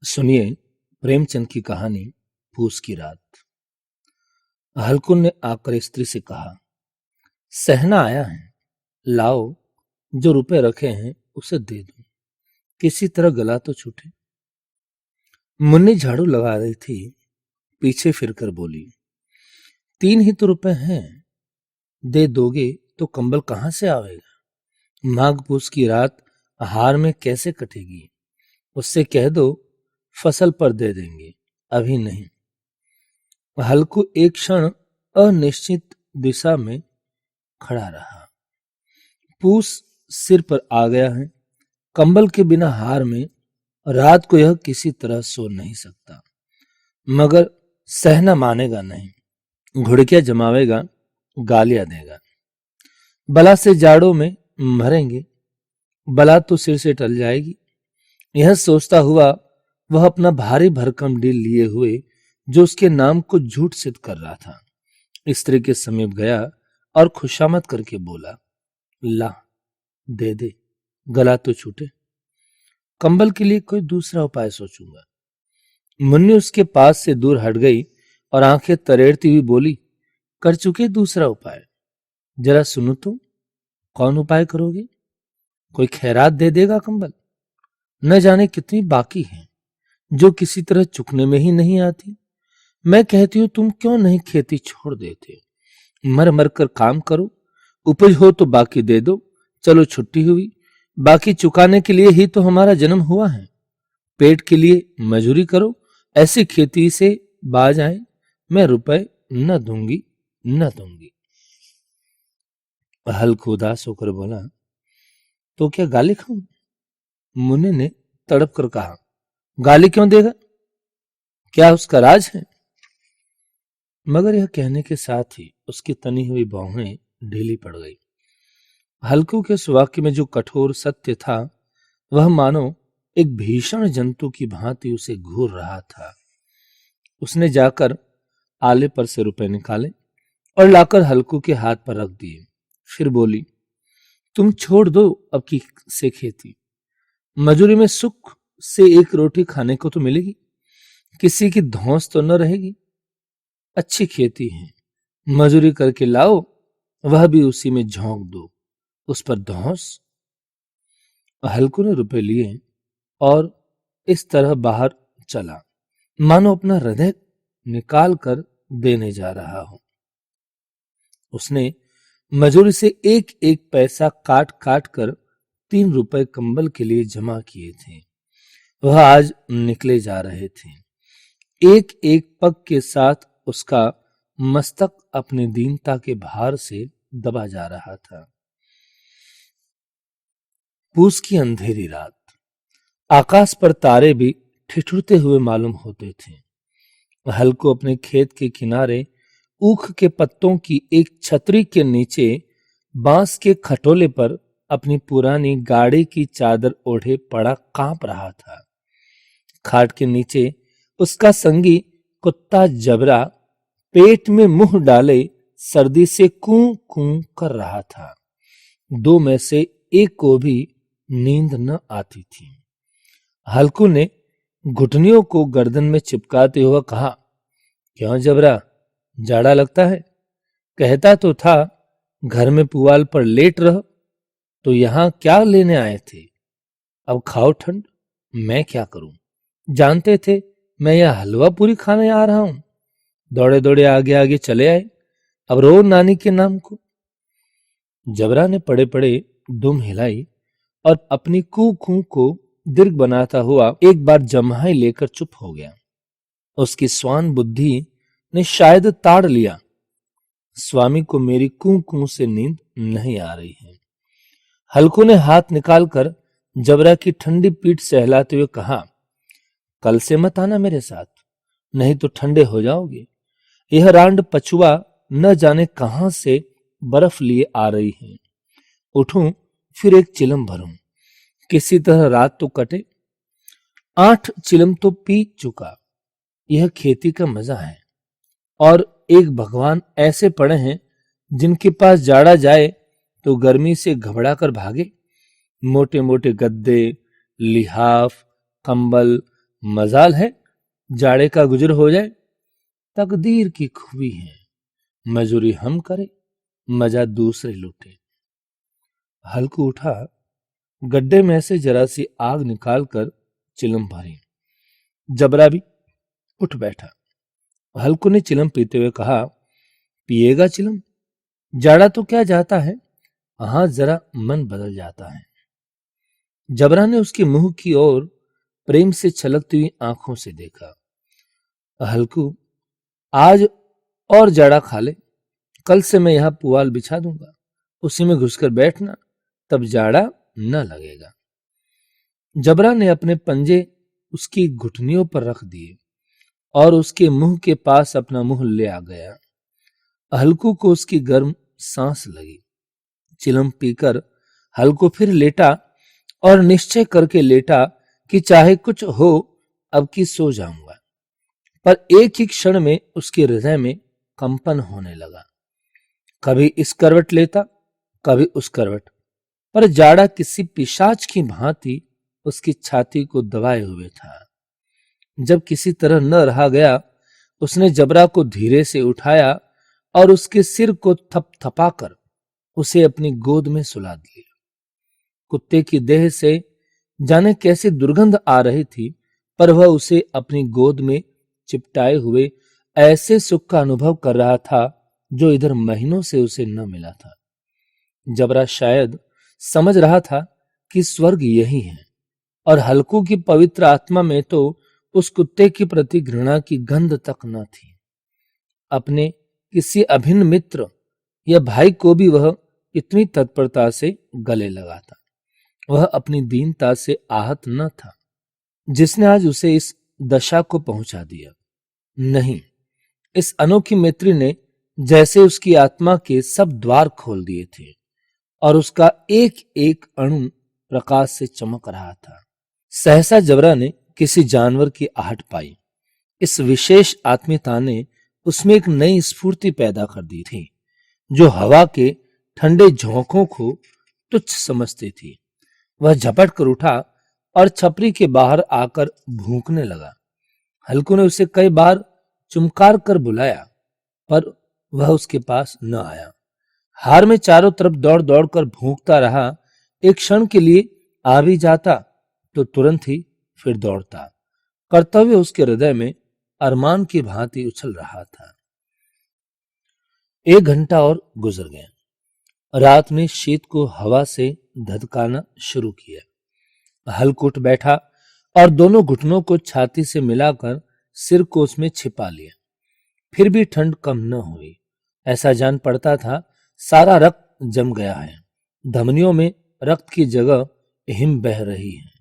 सुनिए प्रेमचंद की कहानी पूस की रात। हल्कुन ने आकर स्त्री से कहा, सहना आया है, लाओ, जो रुपए रखे हैं उसे दे दो, किसी तरह गला तो छूटे। मुन्नी झाड़ू लगा रही थी, पीछे फिरकर बोली, 3 ही तो रुपए हैं, दे दोगे तो कंबल कहां से आवेगा? माघ पूस की रात हार में कैसे कटेगी? उससे कह दो फसल पर दे देंगे, अभी नहीं। हल्कू एक क्षण अनिश्चित दिशा में खड़ा रहा। पूस सिर पर आ गया है, कंबल के बिना हार में रात को यह किसी तरह सो नहीं सकता, मगर सहना मानेगा नहीं, घुड़कियां जमावेगा, गालियां देगा। बला से जाड़ों में मरेंगे, बला तो सिर से टल जाएगी। यह सोचता हुआ वह अपना भारी भरकम डील लिए हुए जो उसके नाम को झूठ सिद्ध कर रहा था, स्त्री के समीप गया और खुशामद करके बोला, ला, दे दे, गला तो छूटे। कंबल के लिए कोई दूसरा उपाय सोचूंगा। मुन्नी उसके पास से दूर हट गई और आंखें तरेड़ती हुई बोली, कर चुके दूसरा उपाय, जरा सुनो तो, कौन उपाय करोगे? कोई खैरात दे देगा कंबल? न जाने कितनी बाकी हैं जो किसी तरह चुकने में ही नहीं आती। मैं कहती हूं तुम क्यों नहीं खेती छोड़ देते, मर मर कर काम करो, उपज हो तो बाकी दे दो, चलो छुट्टी हुई, बाकी चुकाने के लिए ही तो हमारा जन्म हुआ है, पेट के लिए मजूरी करो, ऐसी खेती से बाज आए, मैं रुपए न दूंगी न दूंगी। हल्क उदास होकर बोला, तो क्या गाली खाऊं? मुन्नी ने तड़प कर कहा, गाली क्यों देगा, क्या उसका राज है? मगर यह कहने के साथ ही उसकी तनी हुई बाहें ढीली पड़ गई। हल्कू के उस वाक्य में जो कठोर सत्य था, वह मानो एक भीषण जंतु की भांति उसे घूर रहा था। उसने जाकर आले पर से रुपए निकाले और लाकर हल्कू के हाथ पर रख दिए। फिर बोली, तुम छोड़ दो अब की से खेती, मजूरी में सुख से एक रोटी खाने को तो मिलेगी, किसी की धौंस तो न रहेगी। अच्छी खेती है, मजूरी करके लाओ, वह भी उसी में झोंक दो, उस पर धौंस। हल्कू ने रुपए लिए और इस तरह बाहर चला, मानो अपना हृदय निकाल कर देने जा रहा हो। उसने मजूरी से एक एक पैसा काट काट कर 3 रुपए कंबल के लिए जमा किए थे। वह आज निकले जा रहे थे। एक एक पग के साथ उसका मस्तक अपनी दीनता के भार से दबा जा रहा था। पूस की अंधेरी रात, आकाश पर तारे भी ठिठुरते हुए मालूम होते थे। हल्को अपने खेत के किनारे ऊख के पत्तों की एक छतरी के नीचे बांस के खटोले पर अपनी पुरानी गाड़ी की चादर ओढ़े पड़ा कांप रहा था। खाट के नीचे उसका संगी कुत्ता जबरा पेट में मुंह डाले सर्दी से कूं कूं कर रहा था। 2 में से एक को भी नींद न आती थी। हल्कू ने घुटनियों को गर्दन में चिपकाते हुए कहा, क्यों जबरा, जाड़ा लगता है? कहता तो था घर में पुआल पर लेट रहो, तो यहां क्या लेने आए थे? अब खाओ ठंड, मैं क्या करूं? जानते थे मैं यह हलवा पूरी खाने आ रहा हूं, दौड़े दौड़े आगे आगे चले आए, अब रो नानी के नाम को। जबरा ने पड़े पड़े दुम हिलाई और अपनी कू कू को दीर्घ बनाता हुआ एक बार जम्हाई लेकर चुप हो गया। उसकी स्वान बुद्धि ने शायद ताड़ लिया, स्वामी को मेरी कू कू से नींद नहीं आ रही है। हल्कू ने हाथ निकालकर जबरा की ठंडी पीठ सहलाते हुए कहा, कल से मत आना मेरे साथ, नहीं तो ठंडे हो जाओगे। यह रांड पछुआ न जाने कहां से बर्फ लिए आ रही है। उठूं फिर एक चिलम भरूं, किसी तरह रात तो कटे। 8 चिलम तो पी चुका, यह खेती का मजा है। और एक भगवान ऐसे पड़े हैं जिनके पास जाड़ा जाए तो गर्मी से घबरा कर भागे। मोटे मोटे गद्दे, लिहाफ, कंबल, मजाल है जाड़े का गुजर हो जाए, तकदीर की खूबी है, मजूरी हम करे मजा दूसरे लूटे। हल्कू उठा, गड्ढे में से जरा सी आग निकालकर चिलम भरी। जबरा भी उठ बैठा। हल्कू ने चिलम पीते हुए कहा, पिएगा चिलम? जाड़ा तो क्या जाता है, हाँ जरा मन बदल जाता है। जबरा ने उसके मुंह की ओर प्रेम से छलकती हुई आंखों से देखा। हल्कू, आज और जाड़ा खा ले, कल से मैं यहां पुआल बिछा दूंगा, उसी में घुसकर बैठना, तब जाड़ा न लगेगा। जबरा ने अपने पंजे उसकी घुटनियों पर रख दिए और उसके मुंह के पास अपना मुंह ले आ गया। हल्कू को उसकी गर्म सांस लगी। चिलम पीकर हल्कू फिर लेटा और निश्चय करके लेटा कि चाहे कुछ हो अब की सो जाऊंगा। पर एक ही क्षण में उसके हृदय में कंपन होने लगा। कभी इस करवट लेता, कभी उस करवट, पर जाड़ा किसी पिशाच की भांति उसकी छाती को दबाए हुए था। जब किसी तरह न रहा गया, उसने जबरा को धीरे से उठाया और उसके सिर को थपथपाकर उसे अपनी गोद में सुला दिया। कुत्ते की देह से जाने कैसी दुर्गंध आ रही थी, पर वह उसे अपनी गोद में चिपटाए हुए ऐसे सुख का अनुभव कर रहा था जो इधर महीनों से उसे न मिला था। जबरा शायद समझ रहा था कि स्वर्ग यही है, और हल्कू की पवित्र आत्मा में तो उस कुत्ते के प्रति घृणा की गंध तक न थी। अपने किसी अभिन्न मित्र या भाई को भी वह इतनी तत्परता से गले लगाता। वह अपनी दीनता से आहत न था जिसने आज उसे इस दशा को पहुंचा दिया। नहीं, इस अनोखी मैत्री ने जैसे उसकी आत्मा के सब द्वार खोल दिए थे और उसका एक एक अणु प्रकाश से चमक रहा था। सहसा जबरा ने किसी जानवर की आहट पाई। इस विशेष आत्मीयता ने उसमें एक नई स्फूर्ति पैदा कर दी थी, जो हवा के ठंडे झोंकों को तुच्छ समझती थी। वह झपट कर उठा और छपरी के बाहर आकर भूंकने लगा। हल्कू ने उसे कई बार चुमकार कर बुलाया, पर वह उसके पास न आया। हार में चारों तरफ दौड़ दौड़ कर भूंकता रहा। एक क्षण के लिए आ भी जाता तो तुरंत ही फिर दौड़ता। कर्तव्य उसके हृदय में अरमान की भांति उछल रहा था। 1 घंटा और गुजर गया। रात ने शीत को हवा से धधकाना शुरू किया। हल्कू उठ बैठा और दोनों घुटनों को छाती से मिलाकर सिर को उसमें छिपा लिया। फिर भी ठंड कम न हुई। ऐसा जान पड़ता था सारा रक्त जम गया है, धमनियों में रक्त की जगह हिम बह रही है।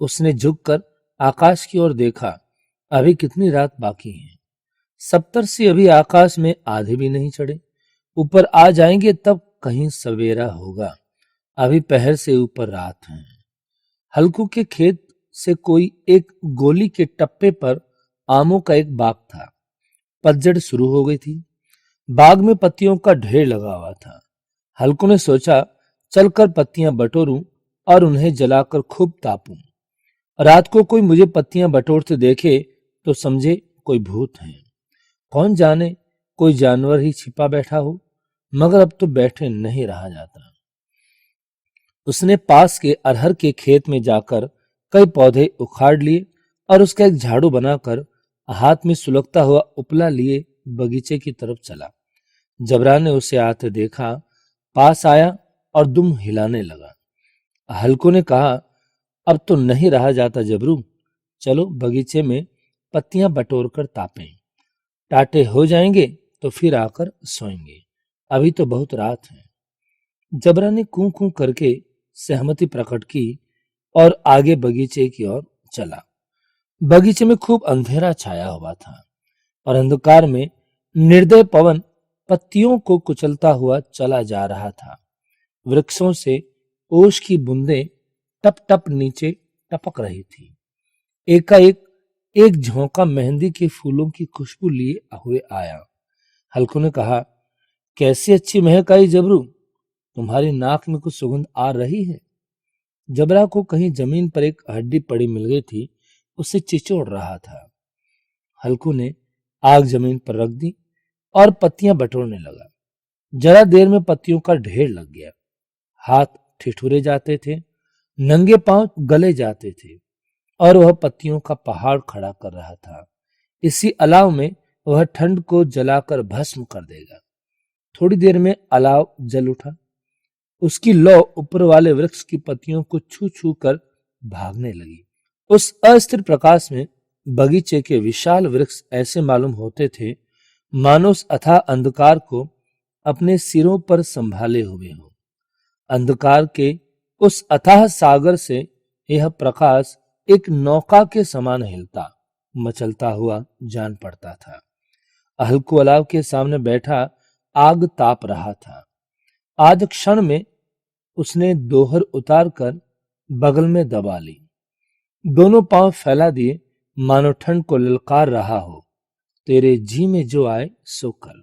उसने झुककर आकाश की ओर देखा। अभी कितनी रात बाकी है। सप्तर्षि अभी आकाश में आधे भी नहीं चढ़े। ऊपर आ जाएंगे तब कहीं सवेरा होगा। अभी पहर से ऊपर रात है। हल्कू के खेत से कोई एक गोली के टप्पे पर आमों का एक बाग था। पतझड़ शुरू हो गई थी। बाग में पत्तियों का ढेर लगा हुआ था। हल्कू ने सोचा चलकर पत्तियां बटोरूं और उन्हें जलाकर खूब तापूं। रात को कोई मुझे पत्तियां बटोरते देखे तो समझे कोई भूत है। कौन जाने कोई जानवर ही छिपा बैठा हो, मगर अब तो बैठे नहीं रहा जाता। उसने पास के अरहर के खेत में जाकर कई पौधे उखाड़ लिए और उसका एक झाड़ू बनाकर हाथ में सुलगता हुआ उपला लिए बगीचे की तरफ चला। जबरा ने उसे आते देखा, पास आया और दुम हिलाने लगा। हल्कू ने कहा, अब तो नहीं रहा जाता जबरू, चलो बगीचे में पत्तियां बटोर कर तापें। टाटे हो जाएंगे तो फिर आकर सोएंगे। अभी तो बहुत रात है। जबरा ने कूं कूं करके सहमति प्रकट की और आगे बगीचे की ओर चला। बगीचे में खूब अंधेरा छाया हुआ था और अंधकार में निर्दय पवन पत्तियों को कुचलता हुआ चला जा रहा था। वृक्षों से ओश की बूंदें टप टप नीचे टपक रही थी। एकाएक एक झोंका मेहंदी के फूलों की खुशबू लिए हुए आया। हल्कू ने कहा, कैसी अच्छी महक आई जबरू, तुम्हारी नाक में कुछ सुगंध आ रही है। जबरा को कहीं जमीन पर एक हड्डी पड़ी मिल गई थी। उसे चिचोड़ रहा था। हल्कू ने आग जमीन पर रख दी और पत्तियां बटोरने लगा। जरा देर में पत्तियों का ढेर लग गया। हाथ ठिठुरे जाते थे, नंगे पांव गले जाते थे और वह पत्तियों का पहाड़ खड़ा कर रहा था। इसी अलाव में वह ठंड को जलाकर भस्म कर देगा। थोड़ी देर में अलाव जल उठा। उसकी लौ ऊपर वाले वृक्ष की पत्तियों को छू छू कर भागने लगी। उस अस्थिर प्रकाश में बगीचे के विशाल वृक्ष ऐसे मालूम होते थे मानो उस अथाह अंधकार को अपने सिरों पर संभाले हुए हो। अंधकार के उस अथाह सागर से यह प्रकाश एक नौका के समान हिलता मचलता हुआ जान पड़ता था। हल्कू अलाव के सामने बैठा आग ताप रहा था। आज क्षण में उसने दोहर उतार कर बगल में दबा ली। दोनों पांव फैला दिए मानो ठंड को ललकार रहा हो, तेरे जी में जो आए सो कर।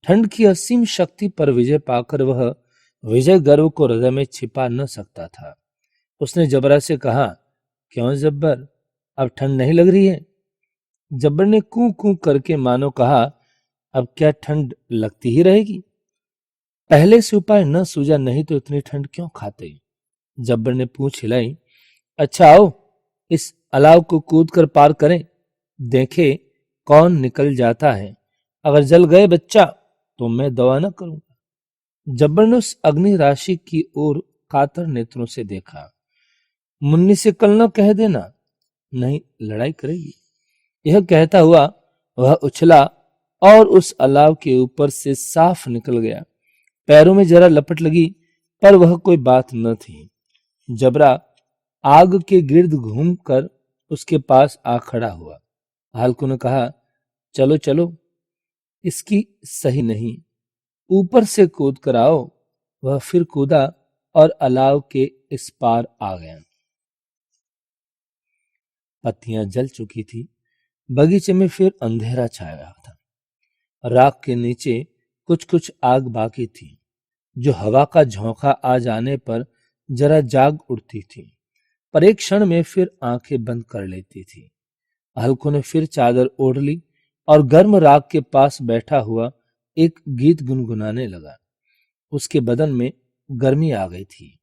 ठंड की असीम शक्ति पर विजय पाकर वह विजय गर्व को हृदय में छिपा न सकता था। उसने जबरा से कहा, क्यों जब्बर, अब ठंड नहीं लग रही है? जब्बर ने कूं कूं करके मानो कहा, अब क्या ठंड लगती ही रहेगी? पहले से उपाय न सूझा नहीं तो इतनी ठंड क्यों खाते? जब्बर ने पूंछ हिलाई। अच्छा आओ इस अलाव को कूद कर पार करें, देखे कौन निकल जाता है। अगर जल गए बच्चा तो मैं दवा न करूंगा। जब्बर ने उस अग्नि राशि की ओर कातर नेत्रों से देखा। मुन्नी से कल न कह देना, नहीं लड़ाई करेगी। यह कहता हुआ वह उछला और उस अलाव के ऊपर से साफ निकल गया। पैरों में जरा लपट लगी पर वह कोई बात न थी। जबरा आग के गिर्द घूमकर उसके पास आ खड़ा हुआ। हल्कू ने कहा, चलो चलो, इसकी सही नहीं, ऊपर से कूद कर आओ। वह फिर कूदा और अलाव के इस पार आ गया। पत्तियां जल चुकी थी। बगीचे में फिर अंधेरा छाया था। राख के नीचे कुछ कुछ आग बाकी थी, जो हवा का झोंका आ जाने पर जरा जाग उठती थी, पर एक क्षण में फिर आंखें बंद कर लेती थी। हल्कू ने फिर चादर ओढ़ ली और गर्म राख के पास बैठा हुआ एक गीत गुनगुनाने लगा। उसके बदन में गर्मी आ गई थी,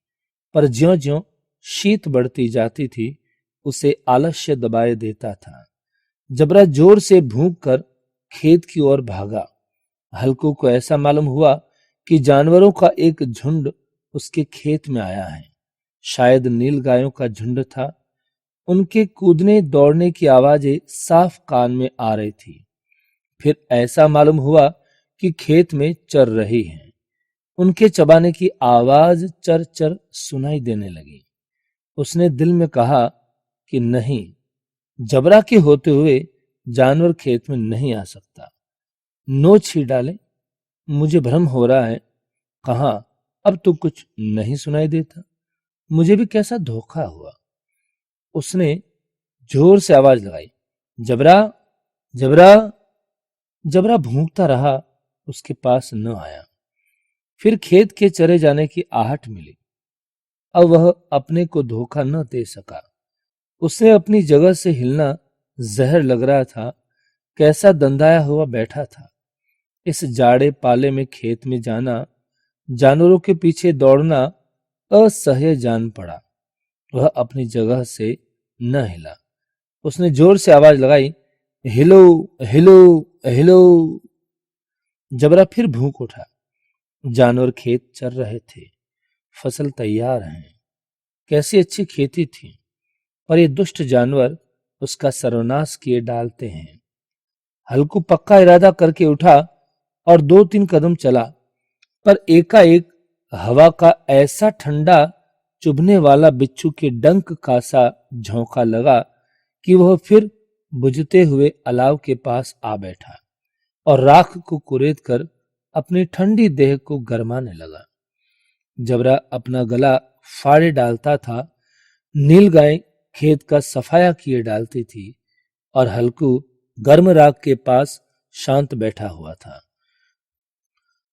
पर ज्यों-ज्यों शीत बढ़ती जाती थी उसे आलस्य दबाए देता था। जबरा जोर से भूख कर खेत की ओर भागा। हल्कू को ऐसा मालूम हुआ कि जानवरों का एक झुंड उसके खेत में आया है। शायद नील गायों का झुंड था। उनके कूदने दौड़ने की आवाजें साफ कान में आ रही थी। फिर ऐसा मालूम हुआ कि खेत में चर रही हैं। उनके चबाने की आवाज चर चर सुनाई देने लगी। उसने दिल में कहा कि नहीं, जबरा के होते हुए जानवर खेत में नहीं आ सकता। नोच ही डाले, मुझे भ्रम हो रहा है। कहां, अब तो कुछ नहीं सुनाई देता। मुझे भी कैसा धोखा हुआ। उसने जोर से आवाज लगाई, जबरा, जबरा। जबरा भूंकता रहा, उसके पास न आया। फिर खेत के चरे जाने की आहट मिली। अब वह अपने को धोखा न दे सका। उसने अपनी जगह से हिलना जहर लग रहा था। कैसा दंदाया हुआ बैठा था। इस जाड़े पाले में खेत में जाना, जानवरों के पीछे दौड़ना असह्य जान पड़ा। वह अपनी जगह से न हिला। उसने जोर से आवाज लगाई, हिलो हिलो हिलो। जबरा फिर भूख उठा। जानवर खेत चर रहे थे। फसल तैयार है। कैसी अच्छी खेती थी, पर ये दुष्ट जानवर उसका सर्वनाश किए डालते हैं। हल्कू पक्का इरादा करके उठा और 2-3 कदम चला, पर एकाएक हवा का ऐसा ठंडा चुभने वाला बिच्छू के डंक का सा झोंका लगा कि वह फिर बुझते हुए अलाव के पास आ बैठा और राख को कुरेद कर अपनी ठंडी देह को गरमाने लगा। जबरा अपना गला फाड़े डालता था। नील गाय खेत का सफाया किए डालती थी और हल्कू गर्म राख के पास शांत बैठा हुआ था।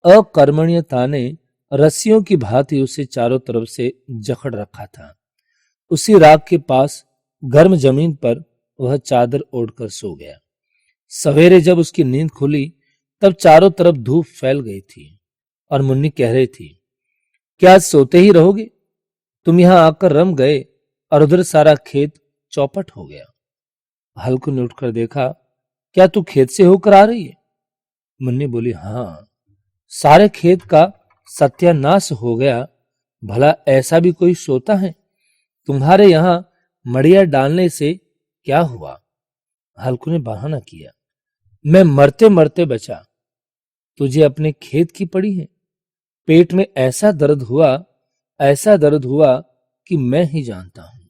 अकर्मण्यता ने रस्सियों की भांति उसे चारों तरफ से जकड़ रखा था। उसी राख के पास गर्म जमीन पर वह चादर ओढ़कर सो गया। सवेरे जब उसकी नींद खुली तब चारों तरफ धूप फैल गई थी और मुन्नी कह रही थी, क्या आज सोते ही रहोगे? तुम यहां आकर रम गए और उधर सारा खेत चौपट हो गया। हल्कू ने उठकर देखा, क्या तू खेत से होकर आ रही है? मुन्नी बोली, हाँ, सारे खेत का सत्यानाश हो गया। भला ऐसा भी कोई सोता है? तुम्हारे यहां मड़िया डालने से क्या हुआ? हल्कू ने बहाना किया, मैं मरते मरते बचा। तुझे अपने खेत की पड़ी है? पेट में ऐसा दर्द हुआ कि मैं ही जानता हूं।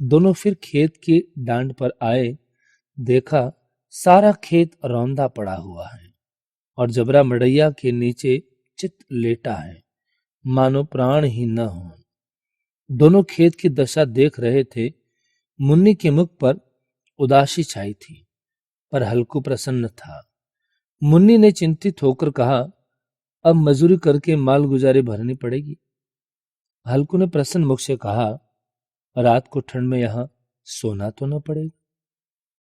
दोनों फिर खेत की डांड पर आए। देखा सारा खेत रौंदा पड़ा हुआ है और जबरा मड़ैया के नीचे चित लेटा है, मानो प्राण ही न हो। दोनों खेत की दशा देख रहे थे। मुन्नी के मुख पर उदासी छाई थी, पर हल्कू प्रसन्न था। मुन्नी ने चिंतित होकर कहा, अब मजूरी करके माल गुजारी भरनी पड़ेगी। हल्कू ने प्रसन्न मुख से कहा, रात को ठंड में यहां सोना तो न पड़ेगा।